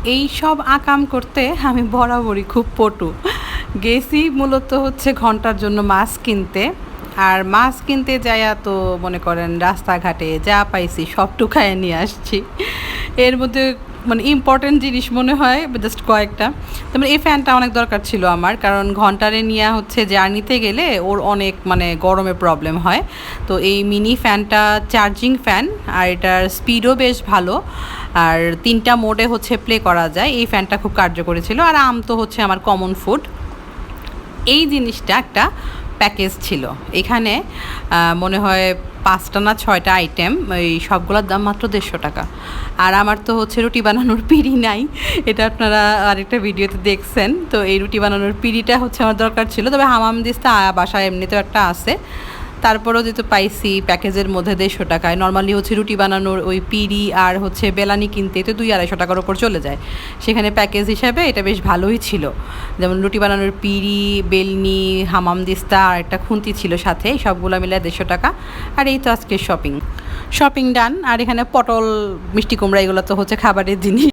এই সব আকাম করতে আমি বরাবরই খুব পটু। গেছি মূলত হচ্ছে ঘন্টার জন্য মাছ কিনতে। আর মাছ কিনতে যাইয়া তো মনে করেন রাস্তাঘাটে যা পাইছি সব টুকায় নিয়ে আসছি। এর মধ্যে মানে ইম্পর্টেন্ট জিনিস মনে হয় জাস্ট কয়েকটা। তারপরে এই ফ্যানটা অনেক দরকার ছিল আমার, কারণ ঘন্টারে নিয়ে হচ্ছে জার্নিতে গেলে ওর অনেক মানে গরমে প্রবলেম হয়। তো এই মিনি ফ্যানটা চার্জিং ফ্যান, আর এটার স্পিডও বেশ ভালো, আর 3টা মোডে হচ্ছে প্লে করা যায়। এই ফ্যানটা খুব কার্যকরী ছিল। আর আম তো হচ্ছে আমার কমন ফুড। এই জিনিসটা একটা প্যাকেজ ছিল এখানে, মনে হয় 5টা না 6টা আইটেম, এই সবগুলোর দাম মাত্র 150 টাকা। আর আমার তো হচ্ছে রুটি বানানোর পিঁড়ি নাই, এটা আপনারা আরেকটা ভিডিওতে দেখছেন। তো এই রুটি বানানোর পিঁড়িটা হচ্ছে আমার দরকার ছিল, তবে হামাম দিস্তা বাসায় এমনিতেও একটা আছে। তারপরেও যেহেতু পাইছি প্যাকেজের মধ্যে 150 টাকায়, নর্মালি হচ্ছে রুটি বানানোর ওই পিঁড়ি আর হচ্ছে বেলানি কিনতে তো 200-250 টাকার ওপর চলে যায়। সেখানে প্যাকেজ হিসাবে এটা বেশ ভালোই ছিল। যেমন রুটি বানানোর পিঁড়ি, বেলনি, হামাম দিস্তা আর একটা খুন্তি ছিল সাথে, সবগুলো মিলে 150 টাকা। আর এই তো আজকে শপিং ডান। আর এখানে পটল, মিষ্টি কুমড়া এগুলো তো হচ্ছে খাবারের জিনিস।